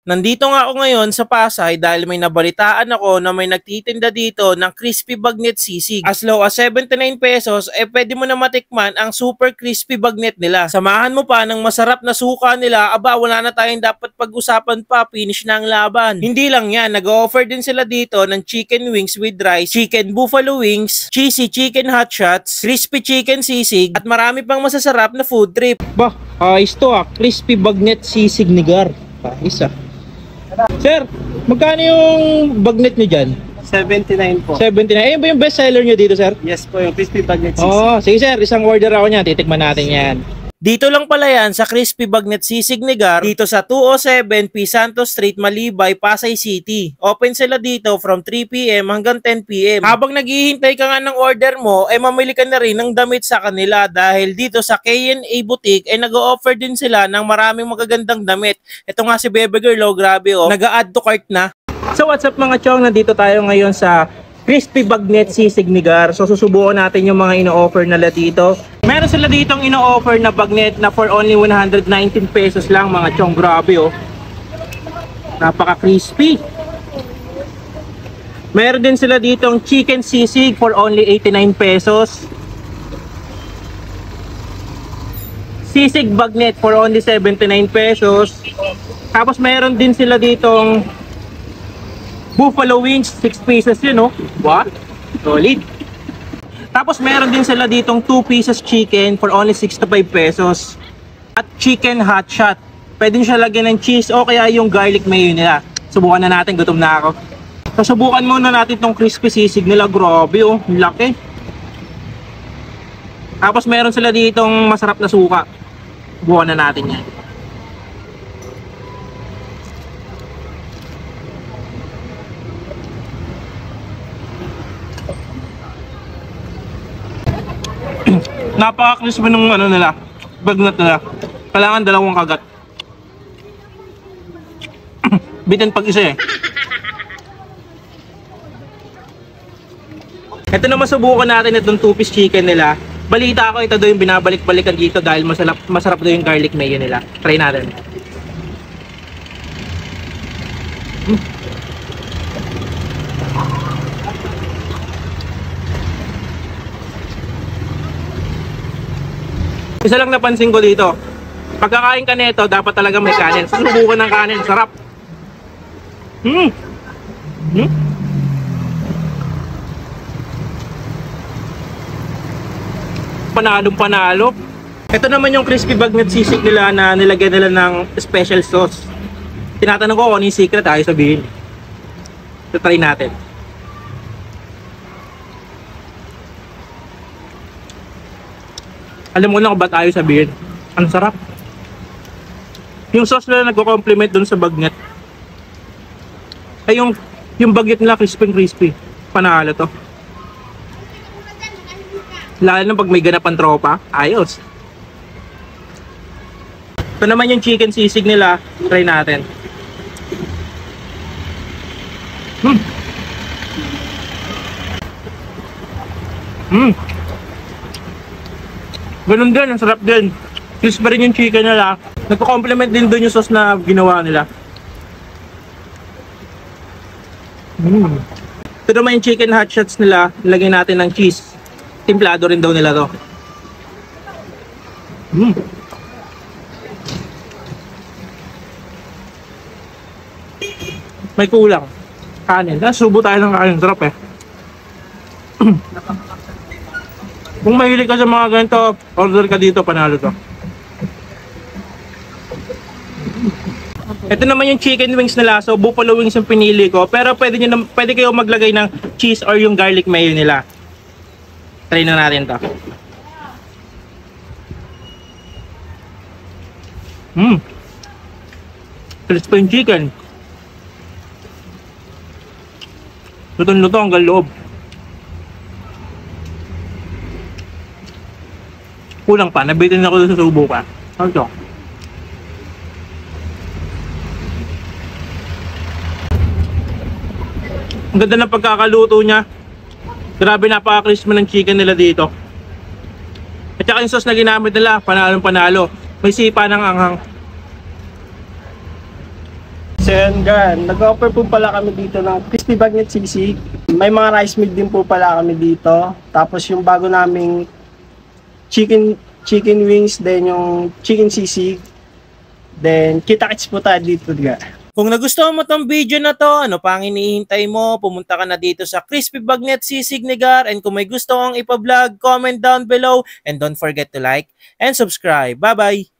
Nandito nga ako ngayon sa Pasay dahil may nabalitaan ako na may nagtitinda dito ng crispy bagnet sisig. As low as 79 pesos, pwede mo na matikman ang super crispy bagnet nila. Samahan mo pa ng masarap na suka nila, aba wala na tayong dapat pag-usapan pa, finish na ang laban. Hindi lang yan, nag-offer din sila dito ng chicken wings with rice, chicken buffalo wings, cheesy chicken hot shots, crispy chicken sisig, at marami pang masasarap na food trip. Bah, ayos to crispy bagnet sisig ni Gar. Ayos Sir, magkano yung bagnet nyo dyan? 79 po. 79. Ayun ba yung best seller nyo dito, sir? Yes po, yung crispy bagnet sisig. Oo, sige sir, isang order ako niyan. Titikman natin yan. Dito lang pala yan sa Crispy Bagnet Sisig ni Gar, dito sa 207 P. Santos Street, Malibay, Pasay City. Open sila dito from 3 PM hanggang 10 PM. Habang naghihintay ka nga ng order mo, mamili ka na rin ng damit sa kanila dahil dito sa K&A Boutique nag-o-offer din sila ng maraming magagandang damit. Ito nga si Bebe Girl, grabe nag-a-add to cart na. So what's up mga chong, nandito tayo ngayon sa Crispy Bagnet Sisig ni Gar. So susubukan natin yung mga ino-offer nila dito. Meron sila ditong ino-offer na bagnet na for only 119 pesos lang mga chong. Grabe napaka-crispy. Meron din sila ditong chicken sisig for only 89 pesos. Sisig bagnet for only 79 pesos. Tapos meron din sila ditong buffalo wings, 6 pieces yun What? Solid. Tapos meron din sila ditong 2 pieces chicken for only 65 pesos. At chicken hot shot. Pwede nyo siya lagyan ng cheese o kaya yung garlic mayo nila. Subukan na natin, gutom na ako. So subukan muna natin tong crispy sisig nila. Grabe laki. Tapos meron sila ditong masarap na suka. Subukan na natin yan. Napaka-crispy ng nila, bagnet nila. Kailangan dalawang kagat. Bitin pag isa Ito na masubukan natin itong 2-piece chicken nila. Balita ko ito daw yung binabalik-balikan dito dahil masarap daw yung garlic mayo nila. Try natin. Isa lang napansin ko dito, pagkakain ka nito, dapat talaga may kanin. Susubukan ng kanin, sarap. Panalong panalo. Ito naman yung crispy bagnet sisig nila na nilagyan nila ng special sauce. Tinatanong ko kung ano yung secret, ayaw sabihin. So try natin. Alam mo na kung ba't ayaw sabihin. Ang sarap. Yung sauce nila nagko-complement dun sa bagnet. Ay yung bagnet nila crispy. Panalo to. Lalo na pag may ganapan tropa, ayos. Ito naman yung chicken sisig nila. Try natin. Ganun din, ang sarap din. Crispy pa rin yung chicken nila. Nagko-complement din doon yung sauce na ginawa nila. Ito naman yung chicken hot shots nila. Nilagay natin ng cheese. Timplado rin daw nila to. May kulang. Kanin. Subo tayo ng kanin. Sarap Kung mahilig ka sa mga ganito, order ka dito, panalo to. Ito naman yung chicken wings nila. So buffalo wings yung pinili ko. Pero pwede kayo maglagay ng cheese or yung garlic mayo nila. Try na natin to. Crispy yung chicken. Lutong-luto hanggang loob. Kulang pa, nabitin ako sa subo pa. Ano to? Ang ganda ng pagkakaluto niya. Grabe, napaka-crispy ng chicken nila dito. At saka yung sauce na ginamit nila, panalong panalo. May sipa ng anghang. So yun, gan, nag-offer po pala kami dito ng crispy bagnet sisig. May mga rice meal din po pala kami dito. Tapos yung bago naming chicken wings, then yung chicken sisig. Then kita-kits po tayo dito, gan. Kung nagustuhan mo tong video na to, ano pang hinihintay mo? Pumunta ka na dito sa Crispy Bagnet Sisig ni Gar, and kung may gusto kang ipa-vlog, comment down below and don't forget to like and subscribe. Bye-bye!